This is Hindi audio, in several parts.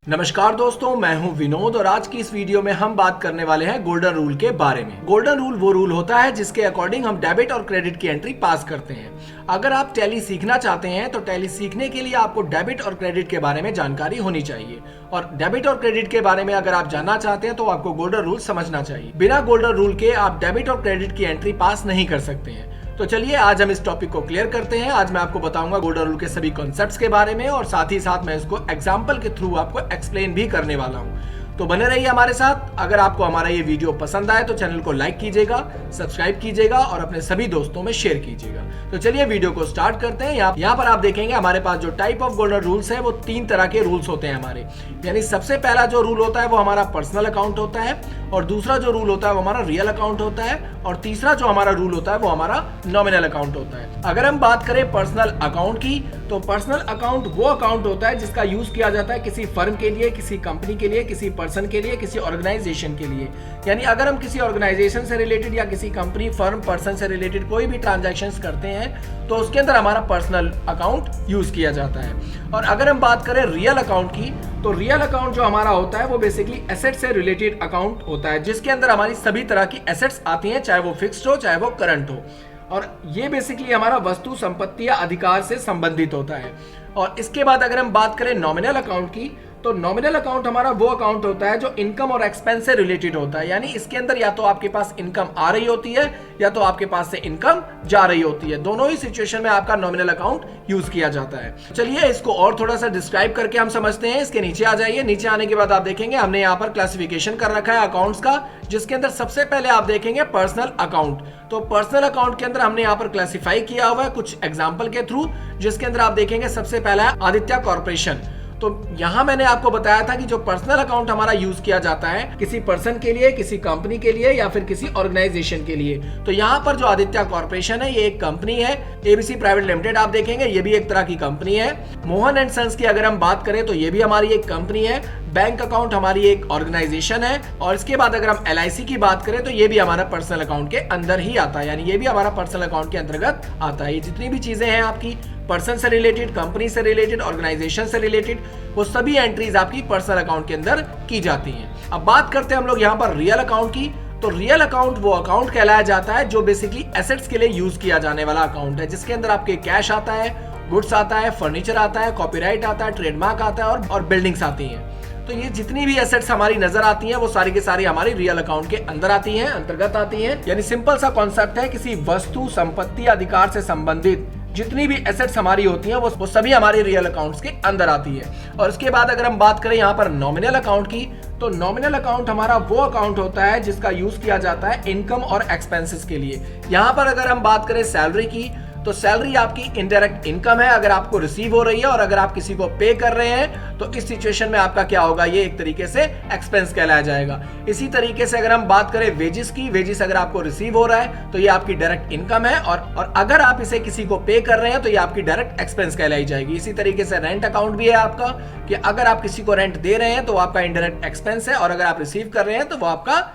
नमस्कार दोस्तों, मैं हूं विनोद और आज की इस वीडियो में हम बात करने वाले हैं गोल्डन रूल के बारे में। गोल्डन रूल वो रूल होता है जिसके अकॉर्डिंग हम डेबिट और क्रेडिट की एंट्री पास करते हैं। अगर आप टैली सीखना चाहते हैं तो टैली सीखने के लिए आपको डेबिट और क्रेडिट के बारे में जानकारी होनी चाहिए, और डेबिट और क्रेडिट के बारे में अगर आप जानना चाहते हैं तो आपको गोल्डन रूल समझना चाहिए। बिना गोल्डन रूल के आप डेबिट और क्रेडिट की एंट्री पास नहीं कर सकते हैं। तो चलिए आज हम इस टॉपिक को क्लियर करते हैं। आज मैं आपको बताऊंगा गोल्डन रूल के सभी कॉन्सेप्ट्स के बारे में और साथ ही साथ मैं इसको एग्जांपल के थ्रू आपको एक्सप्लेन भी करने वाला हूं। तो बने रहिए हमारे साथ। अगर आपको हमारा ये वीडियो पसंद आए तो चैनल को लाइक कीजिएगा, सब्सक्राइब कीजिएगा और अपने सभी दोस्तों में शेयर कीजिएगा। तो चलिए वीडियो को स्टार्ट करते हैं। यहाँ पर आप देखेंगे हमारे पास जो टाइप ऑफ गोल्डन रूल्स है वो 3 तरह के रूल्स होते हैं हमारे। यानी सबसे पहला जो रूल होता है वो हमारा पर्सनल अकाउंट होता है, और दूसरा जो रूल होता है वो हमारा रियल अकाउंट होता है, और तीसरा जो हमारा रूल होता है वो हमारा नॉमिनल अकाउंट होता है। अगर हम बात करें पर्सनल अकाउंट की, तो पर्सनल अकाउंट वो अकाउंट होता है जिसका यूज किया जाता है किसी फर्म के लिए, किसी कंपनी के लिए, किसी पर्सन के लिए, किसी ऑर्गेनाइजेशन के लिए। यानी अगर हम किसी ऑर्गेनाइजेशन से रिलेटेड या किसी कंपनी, फर्म, पर्सन से रिलेटेड कोई भी ट्रांजैक्शंस करते हैं तो उसके अंदर हमारा पर्सनल अकाउंट यूज किया जाता है। और अगर हम बात करें रियल अकाउंट की, तो रियल अकाउंट जो हमारा होता है वो बेसिकली एसेट से रिलेटेड अकाउंट होता है, जिसके अंदर हमारी सभी तरह की एसेट्स आती हैं, चाहे वो फिक्स्ड हो चाहे वो करंट हो। और ये बेसिकली हमारा वस्तु, संपत्ति या अधिकार से संबंधित होता है। और इसके बाद अगर हम बात करें नॉमिनल अकाउंट की, तो नॉमिनल अकाउंट हमारा वो अकाउंट होता है जो इनकम और एक्सपेंस से रिलेटेड होता है। यानी इसके अंदर या तो आपके पास इनकम आ रही होती है या तो आपके पास से इनकम जा रही होती है। दोनों ही सिचुएशन में आपका नॉमिनल अकाउंट यूज किया जाता है। चलिए इसको और थोड़ा सा डिस्क्राइब करके हम समझते हैं। इसके नीचे आ जाइए। नीचे आने के बाद आप देखेंगे हमने यहाँ पर क्लासिफिकेशन कर रखा है अकाउंट्स का, जिसके अंदर सबसे पहले आप देखेंगे पर्सनल अकाउंट। तो पर्सनल अकाउंट के अंदर हमने यहाँ पर क्लासिफाई किया हुआ है कुछ एग्जाम्पल के थ्रू, जिसके अंदर आप देखेंगे सबसे पहला है आदित्य कॉर्पोरेशन। तो यहां मैंने आपको बताया था कि जो पर्सनल अकाउंट हमारा यूज किया जाता है किसी पर्सन के लिए, किसी कंपनी के लिए या फिर किसी ऑर्गेनाइजेशन के लिए। तो यहां पर जो आदित्य कॉर्पोरेशन है ये एक कंपनी है। एबीसी प्राइवेट लिमिटेड आप देखेंगे ये भी एक तरह की कंपनी है। मोहन एंड सन्स की अगर हम बात करें तो ये भी हमारी एक कंपनी है। बैंक अकाउंट हमारी एक ऑर्गेनाइजेशन है। और इसके बाद अगर हम LIC की बात करें तो ये भी हमारा पर्सनल अकाउंट के अंदर ही आता है, यानी ये भी हमारा पर्सनल अकाउंट के अंतर्गत आता है। ये जितनी भी चीजें हैं आपकी पर्सन से रिलेटेड, कंपनी से रिलेटेड, ऑर्गेनाइजेशन से रिलेटेड, वो सभी एंट्रीज आपकी पर्सनल अकाउंट के अंदर की जाती हैं। अब बात करते हैं हम लोग यहाँ पर रियल अकाउंट की। तो रियल अकाउंट वो अकाउंट कहलाया जाता है जो बेसिकली एसेट्स के लिए यूज किया जाने वाला अकाउंट है, जिसके अंदर आपके कैश आता है, गुड्स आता है, फर्नीचर आता है, कॉपीराइट आता है, ट्रेडमार्क आता है और बिल्डिंग्स आती हैं। तो ये जितनी भी एसेट्स हमारी नजर आती हैं वो सारी की सारी हमारी रियल अकाउंट के अंदर आती हैं, अंतर्गत आती हैं। यानी सिंपल सा कॉन्सेप्ट है, किसी वस्तु, संपत्ति, अधिकार से संबंधित जितनी भी एसेट्स हमारी होती हैं वो सभी हमारी रियल अकाउंट्स के अंदर आती है। और इसके बाद अगर हम बात करें यहाँ पर नॉमिनल अकाउंट की, तो नॉमिनल अकाउंट हमारा वो अकाउंट होता है जिसका यूज किया जाता है इनकम और एक्सपेंसेस के लिए। यहाँ पर अगर हम बात करें सैलरी की, तो सैलरी आपकी इनडायरेक्ट इनकम है अगर आपको रिसीव हो रही है, और अगर आप किसी को पे कर रहे हैं तो इस सिचुएशन में आपका क्या होगा, ये एक तरीके से एक्सपेंस कहलाया जाएगा। इसी तरीके से अगर हम बात करें वेजेस की, वेजेस अगर आपको रिसीव हो रहा है तो ये आपकी डायरेक्ट इनकम है, और अगर आप इसे किसी को पे कर रहे हैं तो ये आपकी डायरेक्ट एक्सपेंस कहलाई जाएगी। इसी तरीके से रेंट अकाउंट भी है आपका, कि अगर आप किसी को रेंट दे रहे हैं तो आपका इनडायरेक्ट एक्सपेंस है, और अगर आप रिसीव कर रहे हैं तो वो आपका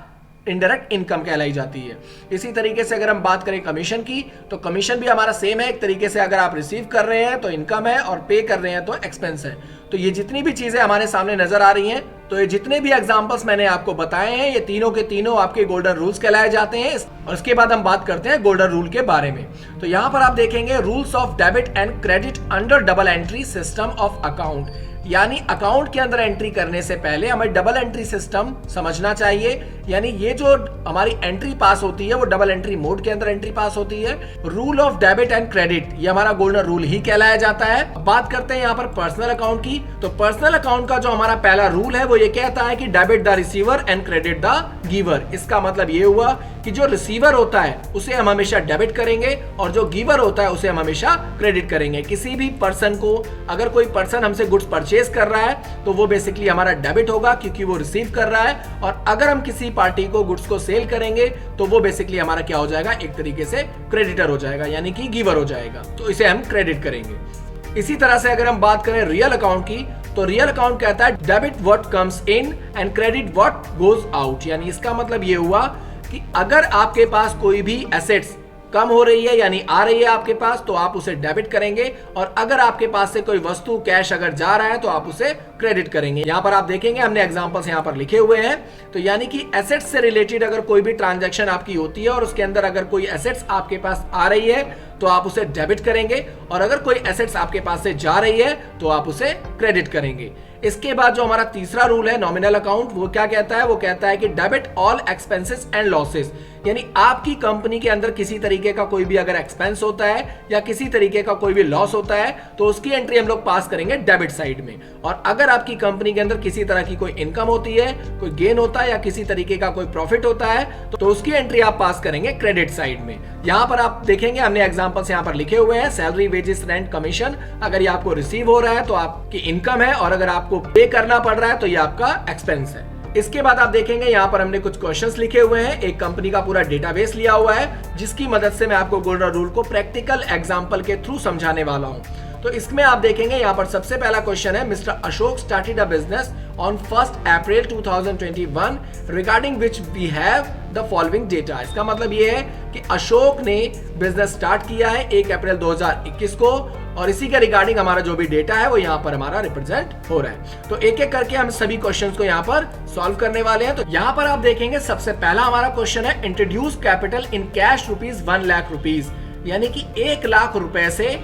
इनडायरेक्ट इनकम कहलाई जाती है। इसी तरीके से अगर हम बात करें कमीशन की, तो कमीशन भी हमारा सेम है एक तरीके से, अगर आप रिसीव कर रहे हैं तो इनकम है और पे कर रहे हैं तो एक्सपेंस है। तो ये जितनी भी चीजें हमारे सामने नजर आ रही हैं, तो ये जितने भी एग्जांपल्स मैंने आपको बताए हैं ये तीनों के तीनों आपके गोल्डन रूल्स कहलाए जाते हैं। और इसके बाद हम बात करते हैं गोल्डन रूल के बारे में। तो यहाँ पर आप देखेंगे rules of debit and credit under double entry system of account. यानी अकाउंट के अंदर एंट्री करने से पहले हमें डबल एंट्री सिस्टम समझना चाहिए। यानी ये जो हमारी एंट्री पास होती है वो डबल एंट्री मोड के अंदर एंट्री पास होती है। Rule of debit and credit ये हमारा गोल्डन रूल ही कहलाया जाता है। अब बात करते हैं यहाँ पर पर्सनल अकाउंट की। तो पर्सनल अकाउंट का जो हमारा पहला रूल है वो ये कहता है कि debit the receiver and credit the giver. इसका मतलब ये हुआ कि जो रिसीवर होता है उसे हम हमेशा डेबिट करेंगे और जो गिवर होता है उसे हम हमेशा क्रेडिट करेंगे। किसी भी पर्सन को, अगर कोई पर्सन हमसे गुड्स परचेज कर रहा है तो वो बेसिकली हमारा डेबिट होगा क्योंकि वो रिसीव कर रहा है, और अगर हम किसी पार्टी को गुड्स को सेल करेंगे तो वो बेसिकली हमारा क्या हो जाएगा, एक तरीके से क्रेडिटर हो जाएगा, यानी कि गिवर हो जाएगा, तो इसे हम क्रेडिट करेंगे। इसी तरह से अगर हम बात करें रियल अकाउंट की, तो रियल अकाउंट कहता है debit what comes in and credit what goes out. यानी इसका मतलब ये हुआ कि अगर आपके पास कोई भी एसेट्स कम हो रही है यानी आ रही है आपके पास तो आप उसे डेबिट करेंगे, और अगर आपके पास से कोई वस्तु कैश अगर जा रहा है तो आप उसे क्रेडिट करेंगे। यहाँ पर आप देखेंगे हमने एग्जांपल्स यहाँ पर लिखे हुए हैं। तो यानी कि एसेट्स से रिलेटेड अगर कोई भी ट्रांजैक्शन आपकी होती है और उसके अंदर अगर कोई एसेट्स आपके पास आ रही है तो आप उसे डेबिट करेंगे, और अगर कोई एसेट्स आपके पास से जा रही है तो आप उसे क्रेडिट करेंगे। इसके बाद जो हमारा तीसरा रूल है नॉमिनल अकाउंट, वो क्या कहता है? वो कहता है कि debit all expenses and losses, यानी आपकी कंपनी के अंदर किसी तरीके का कोई भी अगर एक्सपेंस होता है या किसी तरीके का कोई भी लॉस होता है तो उसकी एंट्री हम लोग पास करेंगे डेबिट साइड में। और अगर आपकी कंपनी के अंदर किसी तरह की कोई इनकम होती है, कोई गेन होता है या किसी तरीके का कोई प्रॉफिट होता है तो उसकी एंट्री आप पास करेंगे क्रेडिट साइड में। यहाँ पर आप देखेंगे हमने एग्जांपल्स यहाँ पर लिखे हुए हैं। सैलरी, वेजेस, रेंट, कमीशन, अगर ये आपको रिसीव हो रहा है तो आपकी इनकम है, और अगर आपको पे करना पड़ रहा है तो ये आपका एक्सपेंस है। इसके बाद आप देखेंगे यहाँ पर हमने कुछ क्वेश्चंस लिखे हुए हैं, एक कंपनी का पूरा डेटाबेस लिया हुआ है जिसकी मदद से मैं आपको गोल्डन रूल को प्रैक्टिकल एग्जांपल के थ्रू समझाने वाला हूँ। तो इसमें आप देखेंगे यहाँ पर सबसे पहला क्वेश्चन है, mister Ashok started a business on 1 April 2021 regarding which we have the following data. इसका मतलब ये है कि अशोक ने बिजनेस स्टार्ट किया है 1 अप्रैल 2021 को, और इसी के रिगार्डिंग हमारा जो भी डेटा है वो यहाँ पर हमारा रिप्रेजेंट हो रहा है। तो एक एक करके हम सभी क्वेश्चंस को यहाँ पर सॉल्व करने वाले हैं। तो यहाँ पर आप देखेंगे सबसे पहला हमारा क्वेश्चन है, introduce capital in cash rupees 1 lakh rupees, यानी कि 1 लाख रुपए से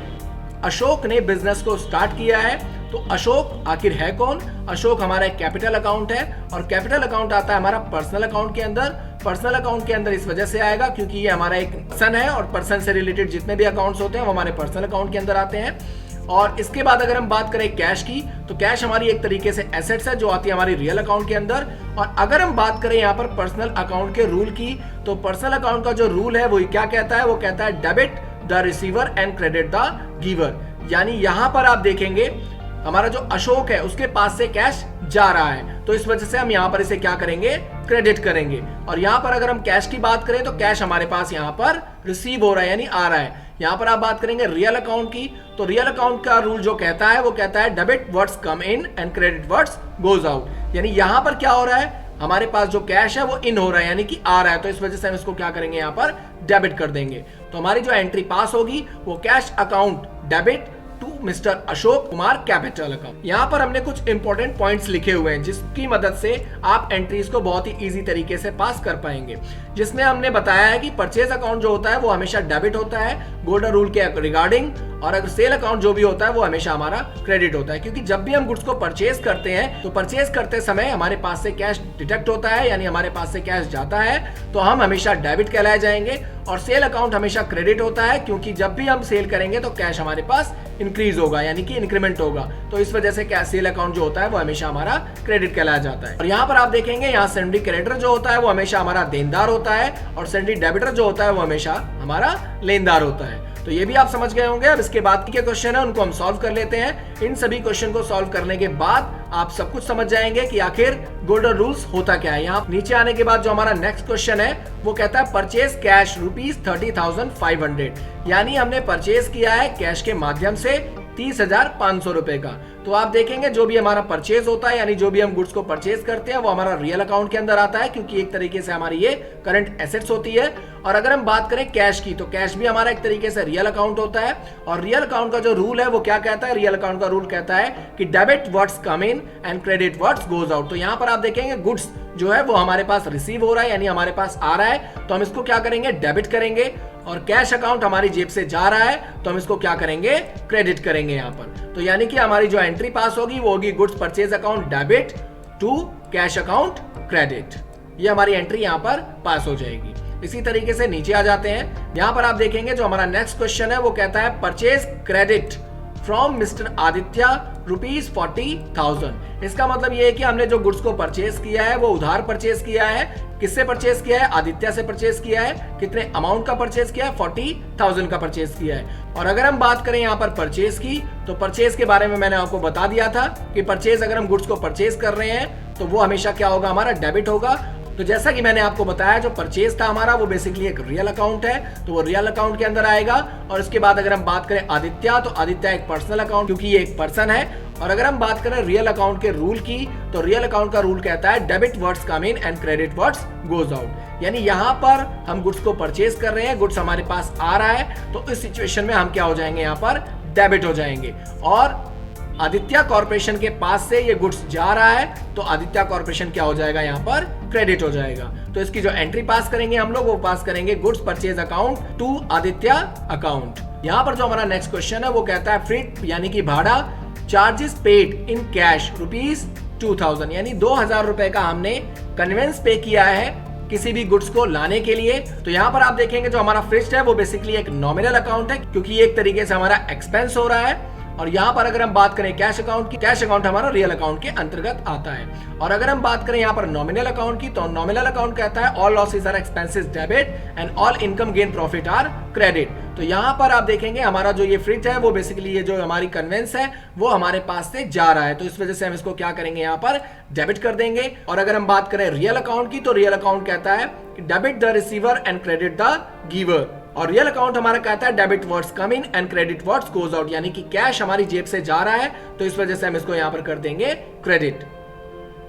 अशोक ने बिजनेस को स्टार्ट किया है। तो अशोक आखिर है कौन? अशोक हमारा एक कैपिटल अकाउंट है, और कैपिटल अकाउंट आता है हमारा पर्सनल अकाउंट के अंदर। पर्सनल अकाउंट के अंदर इस वजह से आएगा क्योंकि ये हमारा एक पर्सन है, और पर्सन से रिलेटेड जितने भी अकाउंट्स होते हैं वो हमारे पर्सनल अकाउंट के अंदर आते हैं। और इसके बाद अगर हम बात करें कैश की, तो कैश हमारी एक तरीके से एसेट्स है जो आती है हमारी रियल अकाउंट के अंदर। और अगर हम बात करें यहाँ पर पर्सनल अकाउंट के रूल की, तो पर्सनल अकाउंट का जो रूल है वो क्या कहता है? वो कहता है debit the receiver and credit the giver, यानी यहाँ पर आप देखेंगे हमारा जो अशोक है उसके पास से कैश जा रहा है, तो इस वजह से हम यहाँ पर इसे क्या करेंगे? क्रेडिट करेंगे। और यहाँ पर अगर हम कैश की बात करें तो कैश हमारे पास यहाँ पर रिसीव हो रहा है यानी आ रहा है। यहाँ पर आप बात करेंगे रियल अकाउंट की, तो रियल अकाउंट का रूल जो कहता है वो कहता है debit what's come in and credit what's goes out, यानी यहाँ पर क्या हो रहा है? हमारे पास जो कैश है वो इन हो रहा है यानी कि आ रहा है, तो इस वजह से हम इसको क्या करेंगे? यहाँ पर डेबिट कर देंगे। तो हमारी जो एंट्री पास होगी वो cash account debit to mister Ashok Kumar capital account. यहाँ पर हमने कुछ इंपॉर्टेंट पॉइंट्स लिखे हुए हैं जिसकी मदद से आप एंट्रीज को बहुत ही इजी तरीके से पास कर पाएंगे, जिसमें हमने बताया है कि परचेज अकाउंट जो होता है वो हमेशा डेबिट होता है गोल्डन रूल के रिगार्डिंग, और अगर सेल अकाउंट जो भी होता है वो हमेशा हमारा क्रेडिट होता है, क्योंकि जब भी हम गुड्स को परचेज करते हैं तो परचेज करते समय हमारे पास से कैश डिटेक्ट होता है, यानी हमारे पास से कैश जाता है, तो हम हमेशा डेबिट कहलाए जाएंगे। और सेल अकाउंट हमेशा क्रेडिट होता है क्योंकि जब भी हम सेल करेंगे तो कैश हमारे पास इंक्रीज होगा यानी कि इंक्रीमेंट होगा, तो इस वजह से क्या सेल अकाउंट जो होता है वो हमेशा हमारा क्रेडिट कहलाया जाता है। और यहाँ पर आप देखेंगे यहाँ सेंड्री क्रेडिटर जो होता है वो हमेशा हमारा देनदार होता है, और सेंड्री डेबिटर जो होता है वो हमेशा हमारा लेनदार होता है। तो ये भी आप समझ गए होंगे। अब इसके बाद के क्वेश्चन है उनको हम सॉल्व कर लेते हैं। इन सभी क्वेश्चन को सॉल्व करने के बाद आप सब कुछ समझ जाएंगे कि आखिर गोल्डन रूल्स होता क्या है। यहाँ नीचे आने के बाद जो हमारा नेक्स्ट क्वेश्चन है वो कहता है परचेज कैश रुपीज 30,500, यानी हमने परचेज किया है कैश के माध्यम से 30,500 रुपए का। तो आप देखेंगे जो भी हमारा परचेज होता है यानी जो भी हम गुड्स को परचेज करते हैं वो हमारा रियल अकाउंट के अंदर आता है, क्योंकि एक तरीके से हमारी ये करंट एसेट्स होती है। और अगर हम बात करें कैश की, तो कैश भी हमारा एक तरीके से रियल अकाउंट होता है, और रियल अकाउंट का जो रूल है वो क्या कहता है? रियल अकाउंट का रूल कहता है कि debit what's come in and credit what's goes out. तो यहाँ पर आप देखेंगे गुड्स जो है वो हमारे पास रिसीव हो रहा है यानी हमारे पास आ रहा है, तो हम इसको क्या करेंगे? डेबिट करेंगे। और कैश अकाउंट हमारी जेब से जा रहा है तो हम इसको क्या करेंगे? क्रेडिट करेंगे यहाँ पर। तो यानी कि हमारी जो एंट्री पास होगी वो होगी goods purchase account debit to cash account credit. ये हमारी एंट्री यहाँ पर पास हो जाएगी। इसी तरीके से नीचे आ जाते हैं। यहाँ पर आप देखेंगे जो हमारा नेक्स्ट क्वेश्चन है वो कहता है purchase credit from mister Aditya rupees 40,000। इसका मतलब ये है कि हमने जो गुड्स को परचेज किया है वो उधार परचेज किया है। किससे परचेज किया है? आदित्य से परचेज किया है। कितने अमाउंट का परचेज किया है? 40,000 का परचेज किया है। और अगर हम बात करें यहाँ पर परचेज की, तो परचेज के बारे में मैंने आपको बता दिया था कि परचेज अगर हम गुड्स को परचेज कर रहे हैं तो वो हमेशा क्या होगा? हमारा डेबिट होगा। तो जैसा कि मैंने आपको बताया, जो परचेज था हमारा वो बेसिकली एक रियल अकाउंट है, तो वो रियल अकाउंट के अंदर आएगा। और इसके बाद अगर हम बात करें आदित्य, तो आदित्य एक पर्सनल अकाउंट, क्योंकि ये एक पर्सन है। और अगर हम बात करें रियल अकाउंट के रूल की, तो रियल अकाउंट का रूल कहता है debit words come in and credit words goes out. यानी यहाँ पर हम गुड्स को परचेज कर रहे हैं, गुड्स हमारे पास आ रहा है, तो इस सिचुएशन में हम क्या हो जाएंगे, यहाँ पर डेबिट हो जाएंगे। और आदित्य कॉर्पोरेशन के पास से ये गुड्स जा रहा है, तो आदित्य कॉर्पोरेशन क्या हो जाएगा, यहाँ पर क्रेडिट हो जाएगा। तो इसकी जो एंट्री पास करेंगे हम लोग, वो पास करेंगे goods purchase account to Aditya account. यहाँ पर जो हमारा नेक्स्ट क्वेश्चन है वो कहता है फ्रीट यानी कि भाड़ा, चार्जेस पेड इन कैश ₹2000, यानी 2000 रुपए का हमने कन्वेंस पे किया है किसी भी गुड्स को लाने के लिए। तो यहाँ पर आप देखेंगे जो हमारा फ्रिस्ट है वो बेसिकली एक नॉमिनल अकाउंट है, क्योंकि ये एक तरीके से हमारा एक्सपेंस हो रहा है। और यहाँ पर अगर हम बात करें कैश अकाउंट की, कैश अकाउंट हमारा रियल अकाउंट के अंतर्गत आता है। और अगर हम बात करें यहाँ पर नॉमिनल अकाउंट की, तो नॉमिनल अकाउंट कहता है all losses are expenses debit and all income gain profit are credit. तो यहाँ पर आप देखेंगे हमारा जो ये फ्रिज है वो बेसिकली ये जो हमारी कन्वेंस है वो हमारे पास से जा रहा है, तो इस वजह से हम इसको क्या करेंगे, यहाँ पर डेबिट कर देंगे। और अगर हम बात करें रियल अकाउंट की, तो रियल अकाउंट कहता है debit the receiver and credit the giver. और रियल अकाउंट हमारा कहता है debit words come in and credit words goes out, यानी कि कैश हमारी जेब से जा रहा है, तो इस वजह से हम इसको यहाँ पर कर देंगे क्रेडिट।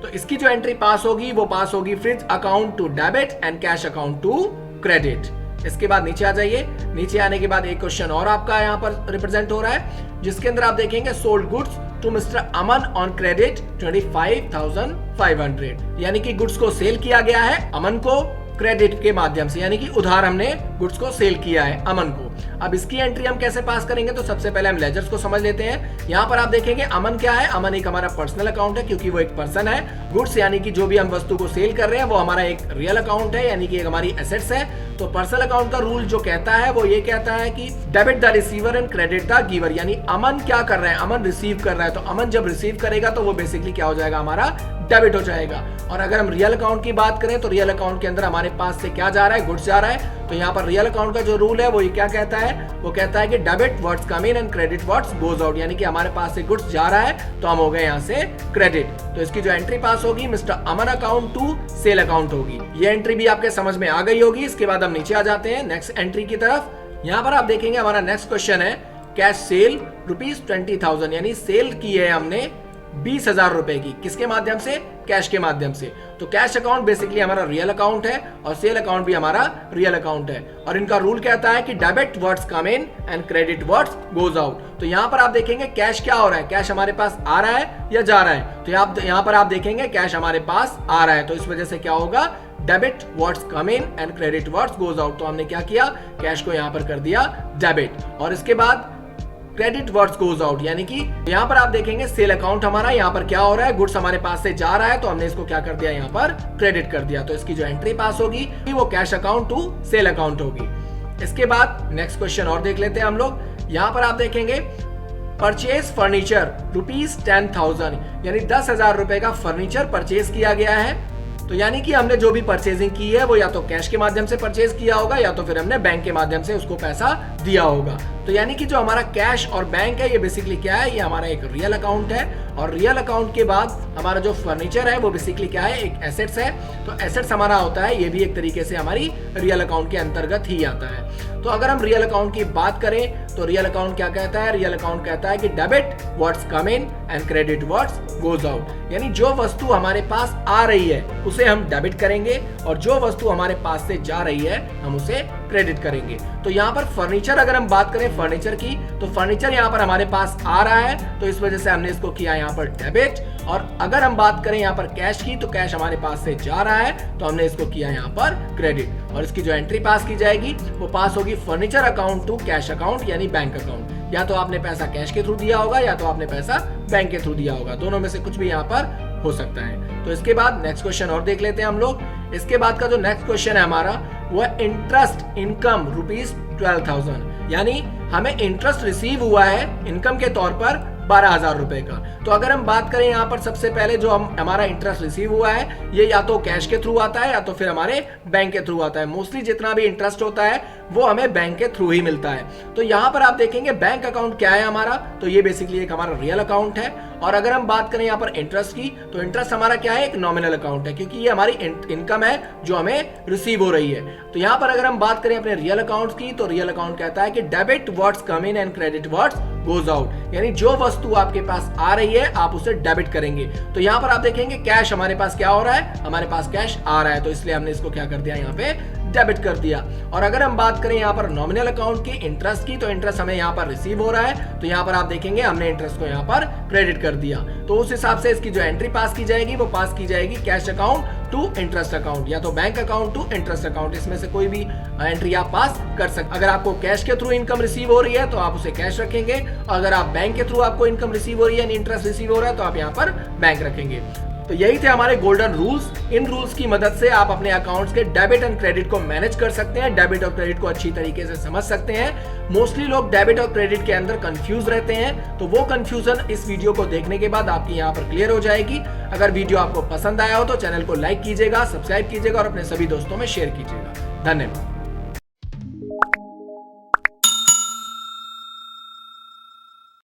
तो इसकी जो एंट्री पास होगी वो पास होगी fridge account to debit and cash account to credit. इसके बाद नीचे आ जाइए। नीचे आने के बाद एक क्वेश्चन और आपका यहाँ पर रिप्रेजेंट हो रहा है, जिसके अंदर आप देखेंगे sold goods to mister Aman on credit 25,500, यानी कि गुड्स को सेल किया गया है अमन को क्रेडिट के माध्यम से, यानी कि उधार हमने गुड्स को सेल किया है अमन को। अब इसकी एंट्री हम कैसे पास करेंगे, तो सबसे पहले हम लेजर्स को समझ लेते हैं। यहाँ पर आप देखेंगे अमन क्या है, अमन एक हमारा पर्सनल अकाउंट है, क्योंकि वो एक पर्सन है। गुड्स यानी कि जो भी हम वस्तु को सेल कर रहे हैं वो हमारा एक रियल अकाउंट है, यानी कि एक हमारी एसेट्स है। तो पर्सनल अकाउंट का रूल जो कहता है वो ये कहता है कि debit the receiver and credit the giver, यानी अमन क्या कर रहा है, अमन रिसीव कर रहा है, तो अमन जब रिसीव करेगा तो वो बेसिकली क्या हो जाएगा, हमारा डेबिट हो जाएगा। और अगर हम रियल अकाउंट की बात करें, तो रियल अकाउंट के अंदर हमारे पास से क्या जा रहा है, गुड्स जा रहा है। तो यहाँ पर रियल अकाउंट का जो रूल है वो ये क्या कहता है, वो कहता है कि debit words come in and credit words goes out, यानी कि हमारे पास से गुड्स जा रहा है तो हम हो गए यहाँ से क्रेडिट। तो इसकी जो एंट्री पास होगी mister Aman account to sale account होगी। ये एंट्री भी आपके समझ में आ गई होगी। इसके बाद हम नीचे आ जाते हैं नेक्स्ट एंट्री की तरफ। यहाँ पर आप देखेंगे हमारा नेक्स्ट क्वेश्चन है कैश सेल ₹20,000, यानी सेल की है हमने 20,000 रुपए की, किसके माध्यम से, कैश के माध्यम से। तो कैश अकाउंट बेसिकली हमारा रियल अकाउंट है और सेल अकाउंट भी हमारा रियल अकाउंट है। और इनका रूल कहता है कि debit words come in and credit words goes out. तो यहाँ पर आप देखेंगे कैश क्या हो रहा है, कैश हमारे पास आ रहा है या जा रहा है, तो यहाँ पर आप देखेंगे कैश हमारे पास आ रहा है, तो इस वजह से क्या होगा, debit words come in and credit words goes out. तो हमने क्या किया, कैश को यहाँ पर कर दिया डेबिट। और इसके बाद क्रेडिट वर्ड्स गोज आउट, यानी कि यहाँ पर आप देखेंगे सेल अकाउंट हमारा, यहाँ पर क्या हो रहा है, गुड्स हमारे पास से जा रहा है, तो हमने इसको क्या कर दिया, यहाँ पर क्रेडिट कर दिया। तो इसकी जो एंट्री पास होगी वो cash account to sale account होगी। इसके बाद नेक्स्ट क्वेश्चन और देख लेते हैं हम लोग। यहाँ पर आप देखेंगे परचेज फर्नीचर ₹10,000, यानी 10,000 रुपए का फर्नीचर परचेज किया गया है। तो यानी कि हमने जो भी परचेजिंग की है वो या तो कैश के माध्यम से परचेज किया होगा या तो फिर हमने बैंक के माध्यम से उसको पैसा दिया होगा। तो यानी कि जो हमारा कैश और बैंक है ये बेसिकली क्या है, ये हमारा एक रियल अकाउंट है। और रियल अकाउंट के बाद हमारा जो फर्नीचर है वो बेसिकली क्या है, एक एसेट्स है। तो एसेट्स हमारा होता है, ये भी एक तरीके से हमारी रियल अकाउंट के अंतर्गत ही आता है। तो अगर हम रियल अकाउंट की बात करें तो रियल अकाउंट क्या कहता है, रियल अकाउंट कहता है कि debit words come in and credit words goes out, यानी जो वस्तु हमारे पास आ रही है उसे हम डेबिट करेंगे और जो वस्तु हमारे पास से जा रही है हम उसे क्रेडिट करेंगे। तो यहाँ पर फर्नीचर अगर हम बात करें फर्नीचर की, तो फर्नीचर यहाँ पर हमारे पास आ रहा है, तो इस वजह से हमने इसको किया यहाँ पर डेबिट। और अगर हम बात करें यहाँ पर कैश की, तो कैश हमारे पास से जा रहा है तो हमने इसको किया यहाँ पर क्रेडिट। और इसकी जो एंट्री पास की जाएगी वो पास होगी furniture account to cash account, यानी बैंक अकाउंट। या तो आपने पैसा कैश के थ्रू दिया होगा या तो आपने पैसा बैंक के थ्रू दिया होगा, दोनों में से कुछ भी यहाँ पर हो सकता है। तो इसके बाद नेक्स्ट क्वेश्चन और देख लेते हैं हम लोग। इसके बाद का जो नेक्स्ट क्वेश्चन है हमारा वो है इंटरेस्ट इनकम ₹12,000, यानी हमें इंटरेस्ट रिसीव हुआ है इनकम के तौर पर 12,000 रुपए का। तो अगर हम बात करें यहाँ पर सबसे पहले जो हमारा इंटरेस्ट रिसीव हुआ है ये या तो कैश के थ्रू आता है या तो फिर हमारे बैंक के थ्रू आता है। मोस्टली जितना भी इंटरेस्ट होता है वो हमें बैंक के थ्रू ही मिलता है। तो यहाँ पर आप देखेंगे बैंक अकाउंट क्या है हमारा, तो ये बेसिकली एक हमारा रियल अकाउंट है। और अगर हम बात करें यहाँ पर इंटरेस्ट की, तो इंटरेस्ट हमारा क्या है, एक नॉमिनल अकाउंट है, क्योंकि ये हमारी इनकम है जो हमें रिसीव हो रही है। तो यहाँ पर अगर हम बात करें अपने रियल अकाउंट की, तो रियल अकाउंट कहता है कि debit what's come in and credit what's goes out, यानी जो वस्तु आपके पास आ रही है आप उसे डेबिट करेंगे। तो यहाँ पर आप देखेंगे कैश हमारे पास क्या हो रहा है, हमारे पास कैश आ रहा है, तो इसलिए हमने इसको क्या कर दिया, यहाँ पे डेबिट कर दिया। और अगर हम बात करें यहाँ पर नॉमिनल अकाउंट की, इंटरेस्ट की, तो इंटरेस्ट हमें यहाँ पर रिसीव हो रहा है, तो यहाँ पर आप देखेंगे हमने इंटरेस्ट को यहाँ पर क्रेडिट कर दिया। तो उस हिसाब से इसकी जो एंट्री पास की जाएगी वो पास की जाएगी cash account to interest account, या तो bank account to interest account, इसमें से कोई भी एंट्री आप पास कर सकते। अगर आपको कैश के थ्रू इनकम रिसीव हो रही है तो आप उसे कैश रखेंगे, और अगर आप बैंक के थ्रू आपको इनकम रिसीव हो रही है, इंटरेस्ट रिसीव हो रहा है, तो आप यहाँ पर बैंक रखेंगे। तो यही थे हमारे गोल्डन रूल्स। इन रूल्स की मदद से आप अपने अकाउंट्स के डेबिट एंड क्रेडिट को मैनेज कर सकते हैं, डेबिट और क्रेडिट को अच्छी तरीके से समझ सकते हैं। मोस्टली लोग डेबिट और क्रेडिट के अंदर कंफ्यूज रहते हैं, तो वो कंफ्यूजन इस वीडियो को देखने के बाद आपकी यहाँ पर क्लियर हो जाएगी। अगर वीडियो आपको पसंद आया हो तो चैनल को लाइक कीजिएगा, सब्सक्राइब कीजिएगा और अपने सभी दोस्तों में शेयर कीजिएगा। धन्यवाद।